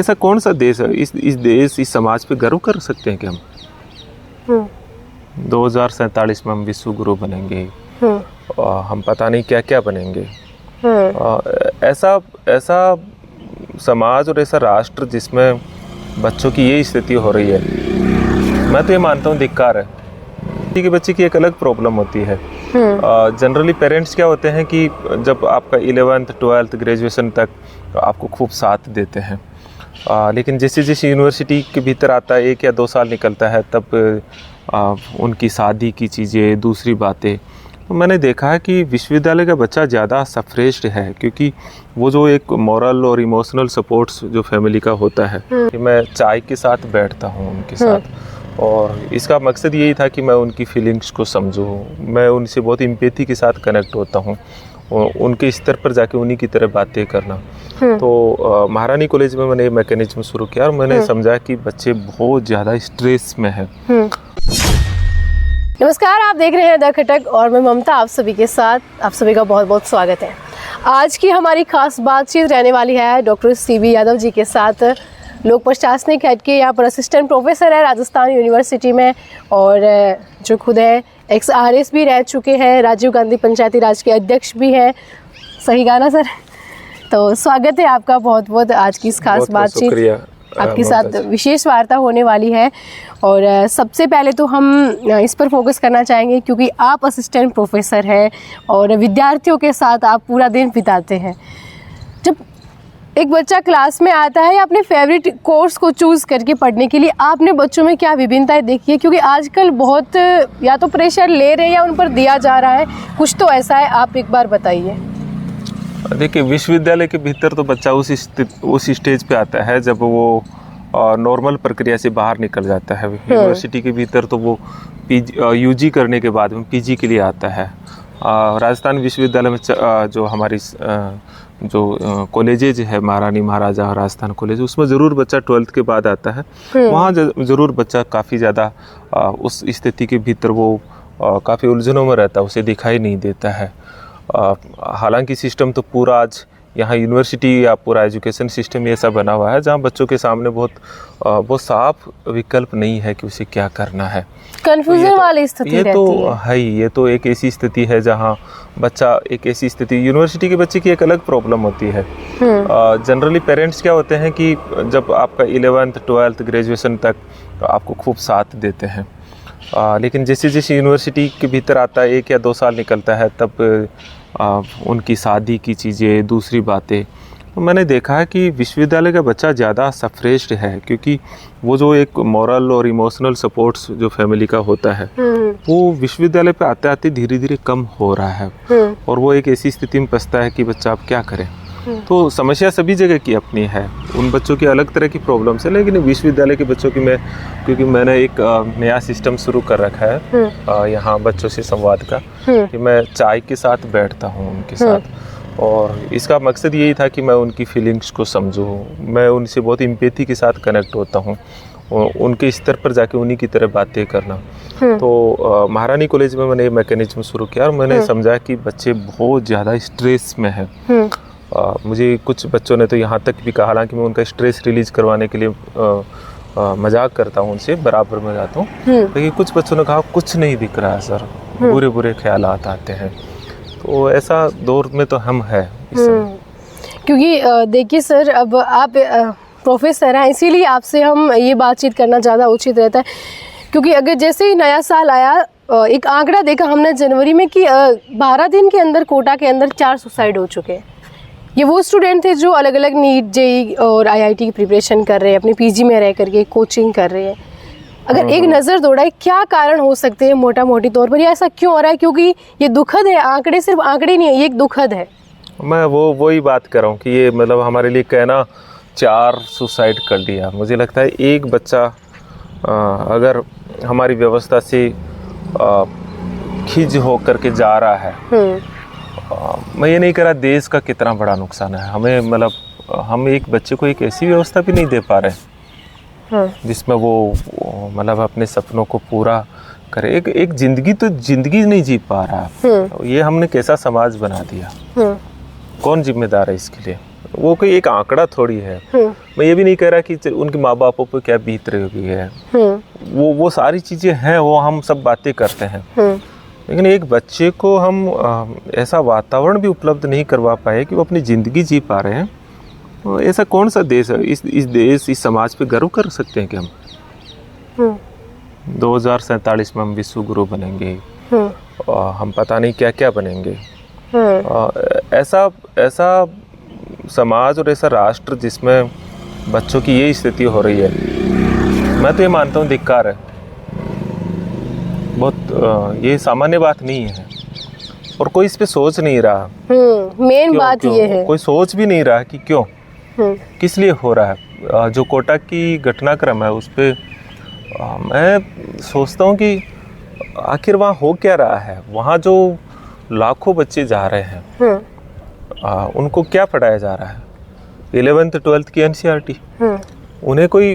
ऐसा कौन सा देश है, इस देश, इस समाज पे गर्व कर सकते हैं कि हम 2047 में हम विश्व गुरु बनेंगे, हम पता नहीं क्या क्या बनेंगे। ऐसा समाज और ऐसा राष्ट्र जिसमें बच्चों की ये स्थिति हो रही है, मैं तो ये मानता हूँ धिक्कार है। कि बच्चे की एक अलग प्रॉब्लम होती है। जनरली पेरेंट्स क्या होते हैं कि जब आपका 11th 12th ग्रेजुएशन तक आपको खूब साथ देते हैं, लेकिन जैसे जैसे यूनिवर्सिटी के भीतर आता है 1 या 2 साल निकलता है, तब उनकी शादी की चीज़ें, दूसरी बातें। तो मैंने देखा है कि विश्वविद्यालय का बच्चा ज़्यादा सफ्रेश्ड है, क्योंकि वो जो एक मॉरल और इमोशनल सपोर्ट्स जो फैमिली का होता है, कि मैं चाय के साथ बैठता हूँ उनके साथ, और इसका मकसद यही था कि मैं उनकी फीलिंग्स को समझूँ, मैं उनसे बहुत एम्पैथी के साथ कनेक्ट होता हूँ, उनके स्तर पर जाके उन्हीं की तरह बातें करना। तो महारानी कॉलेज में मैंने ये मैकेनिज्म शुरू किया और मैंने समझा कि बच्चे बहुत ज़्यादा स्ट्रेस में हैं। नमस्कार, आप देख रहे हैं द खटक और मैं ममता आप सभी के साथ। आप सभी का बहुत बहुत स्वागत है। आज की हमारी खास बातचीत रहने वाली है डॉक्टर सीबी यादव जी के साथ। लोक प्रशासनिक हेड के यहाँ पर असिस्टेंट प्रोफेसर है राजस्थान यूनिवर्सिटी में, और जो खुद है XRS भी रह चुके हैं, राजीव गांधी पंचायती राज के अध्यक्ष भी हैं। सही गाना सर? तो स्वागत है आपका बहुत बहुत आज की इस खास बातचीत। आपके साथ विशेष वार्ता होने वाली है, और सबसे पहले तो हम इस पर फोकस करना चाहेंगे क्योंकि आप असिस्टेंट प्रोफेसर हैं और विद्यार्थियों के साथ आप पूरा दिन बिताते हैं। जब एक बच्चा क्लास में आता है या अपने फेवरेट कोर्स को चूज़ करके पढ़ने के लिए, आपने बच्चों में क्या विभिन्नताएं देखी है? क्योंकि आजकल बहुत या तो प्रेशर ले रहे हैं या उन पर दिया जा रहा है, कुछ तो ऐसा है, आप एक बार बताइए। देखिए, विश्वविद्यालय के भीतर तो बच्चा उस स्टेज पे आता है जब वो नॉर्मल प्रक्रिया से बाहर निकल जाता है। यूनिवर्सिटी के भीतर तो वो UG करने के बाद में PG के लिए आता है। राजस्थान विश्वविद्यालय में जो हमारी जो कॉलेजेज है, महारानी महाराजा राजस्थान कॉलेज, उसमें ज़रूर बच्चा 12th के बाद आता है। वहाँ ज़रूर बच्चा काफ़ी ज़्यादा उस स्थिति के भीतर वो काफ़ी उलझनों में रहता है, उसे दिखाई नहीं देता है। हालांकि सिस्टम तो पूरा आज यहाँ यूनिवर्सिटी या पूरा एजुकेशन सिस्टम ऐसा बना हुआ है जहाँ बच्चों के सामने बहुत साफ विकल्प नहीं है कि उसे क्या करना है। कंफ्यूजन वाली स्थिति ये तो है ही। ये तो एक ऐसी स्थिति है जहाँ बच्चा एक ऐसी स्थिति, यूनिवर्सिटी के बच्चे की एक अलग प्रॉब्लम होती है। जनरली पेरेंट्स क्या होते हैं कि जब आपका 11th 12th ग्रेजुएशन तक आपको खूब साथ देते हैं, लेकिन जैसे जैसे यूनिवर्सिटी के भीतर आता है 1 या 2 साल निकलता है, तब उनकी शादी की चीज़ें, दूसरी बातें। तो मैंने देखा है कि विश्वविद्यालय का बच्चा ज़्यादा सफ्रेश्ड है, क्योंकि वो जो एक मॉरल और इमोशनल सपोर्ट्स जो फैमिली का होता है, वो विश्वविद्यालय पे आते आते धीरे धीरे कम हो रहा है, और वो एक ऐसी स्थिति में फंसता है कि बच्चा अब क्या करे। तो समस्या सभी जगह की अपनी है, उन बच्चों की अलग तरह की प्रॉब्लम्स है, लेकिन विश्वविद्यालय के बच्चों की क्योंकि मैंने एक नया सिस्टम शुरू कर रखा है यहाँ बच्चों से संवाद का, कि मैं चाय के साथ बैठता हूँ उनके साथ, और इसका मकसद यही था कि मैं उनकी फीलिंग्स को समझूँ, मैं उनसे बहुत एम्पैथी के साथ कनेक्ट होता हूँ, उनके स्तर पर जाके उन्हीं की तरह बातें करना। तो महारानी कॉलेज में मैंने ये मैकेनिज्म शुरू किया और मैंने समझा कि बच्चे बहुत ज़्यादा स्ट्रेस में हैं। मुझे कुछ बच्चों ने तो यहाँ तक भी कहा, हालांकि मैं उनका स्ट्रेस रिलीज करवाने के लिए मजाक करता हूँ, उनसे बराबर में जाता हूँ, लेकिन कुछ बच्चों ने कहा कुछ नहीं दिख रहा है सर, बुरे बुरे ख्यालात आते हैं। तो ऐसा दौर में तो हम हैं इस समय। क्योंकि देखिए सर, अब आप प्रोफेसर हैं, इसीलिए आपसे हम ये बातचीत करना ज़्यादा उचित रहता है, क्योंकि अगर जैसे ही नया साल आया, एक आंकड़ा देखा हमने जनवरी में कि 12 दिन के अंदर कोटा के अंदर 4 सुसाइड हो चुके हैं। ये वो स्टूडेंट थे जो अलग अलग नीट, JEE और IIT की प्रिपरेशन कर रहे हैं, अपनी PG में रह करके कोचिंग कर रहे हैं। अगर एक नज़र दौड़ाए, क्या कारण हो सकते हैं मोटा मोटी तौर पर, या ऐसा क्यों हो रहा है? क्योंकि ये दुखद है, आंकड़े सिर्फ आंकड़े नहीं है, ये एक दुखद है। मैं वही बात कर रहा हूँ कि ये मतलब हमारे लिए कहना 4 सुसाइड कर लिया, मुझे लगता है एक बच्चा अगर हमारी व्यवस्था से खिज हो करके जा रहा है, मैं ये नहीं कह रहा देश का कितना बड़ा नुकसान है हमें, मतलब हम एक बच्चे को एक ऐसी व्यवस्था भी नहीं दे पा रहे जिसमें वो मतलब अपने सपनों को पूरा करे। एक जिंदगी नहीं जी पा रहा। ये हमने कैसा समाज बना दिया? कौन जिम्मेदार है इसके लिए? वो कोई एक आंकड़ा थोड़ी है। मैं ये भी नहीं कह रहा कि उनके माँ बापों पे क्या बीत रही है, वो सारी चीज़ें हैं, वो हम सब बातें करते हैं, लेकिन एक बच्चे को हम ऐसा वातावरण भी उपलब्ध नहीं करवा पाए कि वो अपनी ज़िंदगी जी पा रहे हैं। तो ऐसा कौन सा देश है, इस देश, इस समाज पे गर्व कर सकते हैं कि हम 2047 में हम विश्व गुरु बनेंगे, और हम पता नहीं क्या क्या बनेंगे। ऐसा समाज और ऐसा राष्ट्र जिसमें बच्चों की ये स्थिति हो रही है, मैं तो ये मानता हूँ धिक्कार है। बहुत ये सामान्य बात नहीं है, और कोई इस पे सोच नहीं रहा। मेन बात ये है, कोई सोच भी नहीं रहा कि क्यों, किस लिए हो रहा है। जो कोटा की घटनाक्रम है उस पे मैं सोचता हूँ कि आखिर वहाँ हो क्या रहा है। वहाँ जो लाखों बच्चे जा रहे हैं, उनको क्या पढ़ाया जा रहा है? 11th 12th की NCERT, उन्हें कोई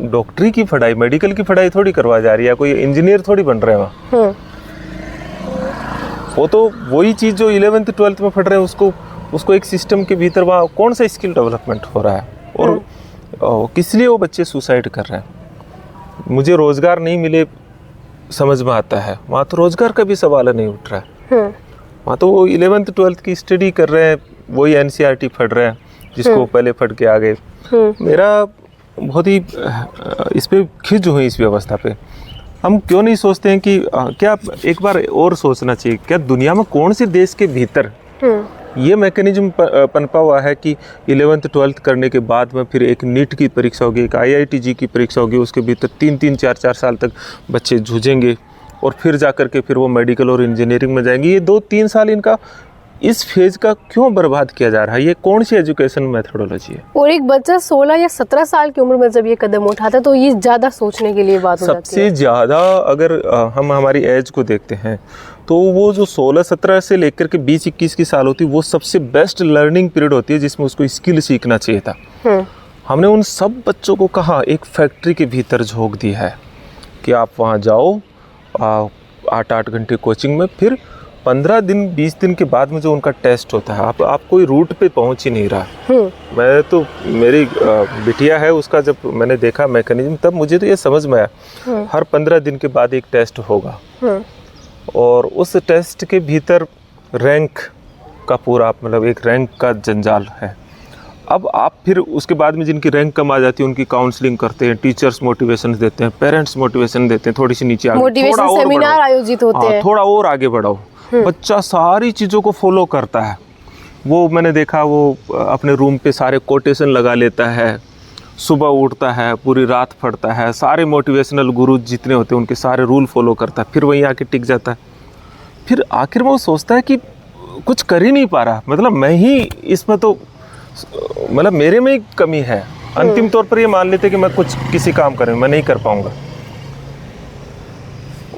डॉक्टरी की पढ़ाई, मेडिकल की पढ़ाई थोड़ी करवा जा रही है, कोई इंजीनियर थोड़ी बन रहे हैं वहाँ। वो तो वही चीज़ जो 11th 12th में पढ़ रहे हैं, उसको एक सिस्टम के भीतर वहाँ कौन सा स्किल डेवलपमेंट हो रहा है, और किस लिए वो बच्चे सुसाइड कर रहे हैं। मुझे रोज़गार नहीं मिले समझ में आता है, वहाँ तो रोज़गार का भी सवाल नहीं उठ रहा है। वहाँ तो वो 11th 12th की स्टडी कर रहे हैं, वही NCERT पढ़ रहे हैं जिसको पहले पढ़ के आ गए। मेरा बहुत ही इस पे खिंच हुई इस व्यवस्था पे। हम क्यों नहीं सोचते हैं कि क्या एक बार और सोचना चाहिए, क्या दुनिया में कौन से देश के भीतर ये मैकेनिज्म पनपा हुआ है कि 11th 12th करने के बाद में फिर एक नीट की परीक्षा होगी, एक IITG की परीक्षा होगी, उसके भीतर 3-3 4-4 साल तक बच्चे जूझेंगे, और फिर जा कर के फिर वो मेडिकल और इंजीनियरिंग में जाएंगे। ये 2-3 साल इनका इस फेज का क्यों बर्बाद किया जा रहा है? ये कौन सी एजुकेशन मेथोडोलॉजी है? और एक बच्चा 16 या 17 साल की उम्र में जब ये कदम उठाता है तो ये ज़्यादा सोचने के लिए बात हो जाती है। सबसे ज़्यादा अगर हम हमारी एज को देखते हैं तो वो जो 16-17 से लेकर के 20-21 की साल होती है, वो सबसे बेस्ट लर्निंग पीरियड होती है, जिसमें उसको स्किल सीखना चाहिए था। हमने उन सब बच्चों को कहाँ एक फैक्ट्री के भीतर झोंक दिया है कि आप वहाँ जाओ 8-8 घंटे कोचिंग में, फिर 15 दिन 20 दिन के बाद में जो उनका टेस्ट होता है, आप कोई रूट पे पहुंच ही नहीं रहा। मैं तो, मेरी बिटिया है, उसका जब मैंने देखा मैकेनिज्म, तब मुझे तो ये समझ में आया हर 15 दिन के बाद एक टेस्ट होगा, और उस टेस्ट के भीतर रैंक का पूरा, मतलब एक रैंक का जंजाल है। अब आप फिर उसके बाद में जिनकी रैंक कम आ जाती है उनकी काउंसलिंग करते हैं, टीचर्स मोटिवेशन देते हैं, पेरेंट्स मोटिवेशन देते हैं, थोड़ी सी नीचे आगे, मोटिवेशन सेमिनार आयोजित होते हैं, थोड़ा और आगे बढ़ाओ। बच्चा सारी चीज़ों को फॉलो करता है। वो मैंने देखा, वो अपने रूम पे सारे कोटेशन लगा लेता है, सुबह उठता है, पूरी रात पढ़ता है, सारे मोटिवेशनल गुरु जितने होते हैं उनके सारे रूल फॉलो करता है, फिर वहीं आके टिक जाता है। फिर आखिर में वो सोचता है कि कुछ कर ही नहीं पा रहा, मतलब मैं ही इसमें तो, मतलब मेरे में ही कमी है। अंतिम तौर पर ये मान लेते कि मैं कुछ किसी काम करें, मैं नहीं कर पाऊंगा।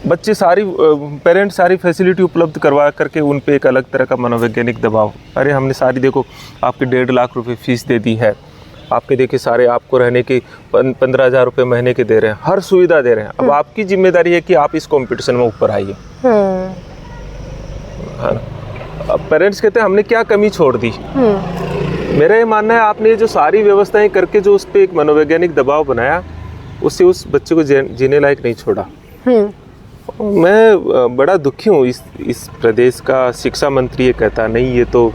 बच्चे पेरेंट्स सारी फैसिलिटी उपलब्ध करवा करके उन पे एक अलग तरह का मनोवैज्ञानिक दबाव, अरे हमने सारी, देखो आपकी 1.5 लाख रुपए फीस दे दी है, आपके देखिए सारे आपको रहने के 15,000 रुपए महीने के दे रहे हैं, हर सुविधा दे रहे हैं। अब आपकी जिम्मेदारी है कि आप इस कंपटीशन में ऊपर आइए, है ना। अब पेरेंट्स कहते हैं हमने क्या कमी छोड़ दी। मेरा ये मानना है आपने ये जो सारी व्यवस्थाएं करके जो उस पर एक मनोवैज्ञानिक दबाव बनाया, उससे उस बच्चे को जीने लायक नहीं छोड़ा। मैं बड़ा दुखी हूँ। इस प्रदेश का शिक्षा मंत्री ये कहता नहीं, ये तो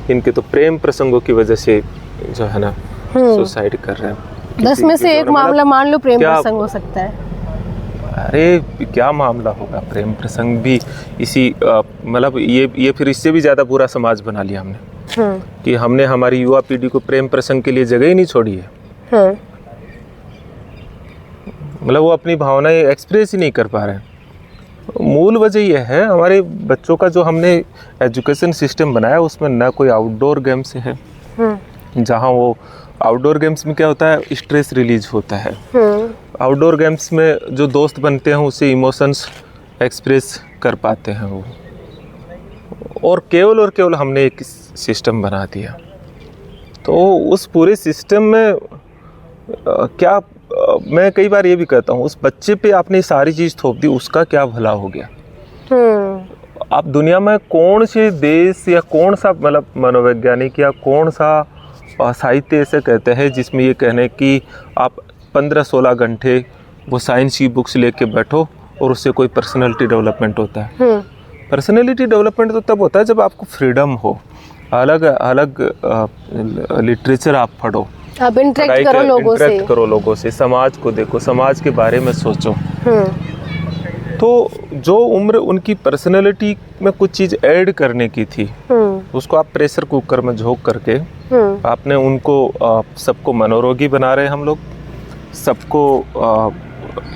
इनके तो प्रेम प्रसंगों की वजह से जो है ना सुसाइड कर रहे हैं। 10 में से एक मामला मान लो प्रेम प्रसंग हो सकता है। अरे क्या मामला होगा, प्रेम प्रसंग भी इसी मतलब ये फिर इससे भी ज़्यादा बुरा समाज बना लिया हमने कि हमने हमारी युवा पीढ़ी को प्रेम प्रसंग के लिए जगह ही नहीं छोड़ी है। मतलब वो अपनी भावनाएं एक्सप्रेस ही नहीं कर पा रहे हैं। मूल वजह यह है, हमारे बच्चों का जो हमने एजुकेशन सिस्टम बनाया उसमें ना कोई आउटडोर गेम्स है, जहाँ वो आउटडोर गेम्स में क्या होता है, स्ट्रेस रिलीज होता है। आउटडोर गेम्स में जो दोस्त बनते हैं उससे इमोशंस एक्सप्रेस कर पाते हैं वो, और केवल हमने एक सिस्टम बना दिया। तो उस पूरे सिस्टम में क्या, मैं कई बार ये भी कहता हूँ, उस बच्चे पे आपने सारी चीज़ थोप दी, उसका क्या भला हो गया। आप दुनिया में कौन से देश या कौन सा मतलब मनोवैज्ञानिक या कौन सा साहित्य ऐसे कहते हैं जिसमें ये कहने कि आप 15-16 घंटे वो साइंस की बुक्स लेके बैठो और उससे कोई पर्सनैलिटी डेवलपमेंट होता है। पर्सनैलिटी डेवलपमेंट तो तब होता है जब आपको फ्रीडम हो, अलग अलग लिटरेचर आप पढ़ो, आप इंटरेक्ट करो लोगों से, समाज को देखो, समाज के बारे में सोचो। तो जो उम्र उनकी पर्सनैलिटी में कुछ चीज़ ऐड करने की थी, उसको आप प्रेशर कुकर में झोंक करके आपने उनको सबको मनोरोगी बना रहे। हम लोग सबको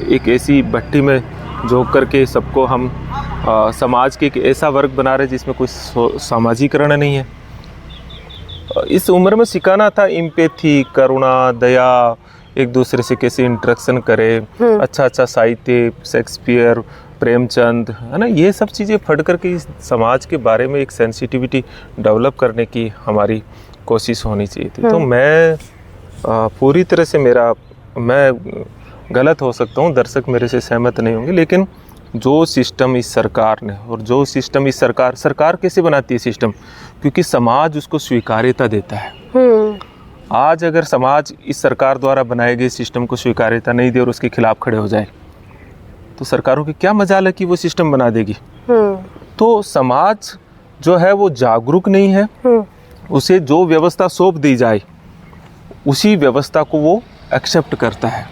एक ऐसी भट्टी में झोंक करके सबको हम समाज के एक ऐसा वर्ग बना रहे जिसमें कोई सामाजिकरण नहीं है। इस उम्र में सिखाना था एम्पैथी, करुणा, दया, एक दूसरे से कैसे इंटरेक्शन करे, अच्छा साहित्य, शेक्सपियर, प्रेमचंद, है ना, ये सब चीज़ें पढ़ करके इस समाज के बारे में एक सेंसिटिविटी डेवलप करने की हमारी कोशिश होनी चाहिए थी। तो मैं पूरी तरह से मैं गलत हो सकता हूँ, दर्शक मेरे से सहमत नहीं होंगे, लेकिन जो सिस्टम इस सरकार ने, और जो सिस्टम इस सरकार कैसे बनाती है सिस्टम, क्योंकि समाज उसको स्वीकार्यता देता है। आज अगर समाज इस सरकार द्वारा बनाए गए सिस्टम को स्वीकार्यता नहीं दे और उसके खिलाफ खड़े हो जाए तो सरकारों की क्या मजाल है कि वो सिस्टम बना देगी। तो समाज जो है वो जागरूक नहीं है, उसे जो व्यवस्था सौंप दी जाए उसी व्यवस्था को वो एक्सेप्ट करता है।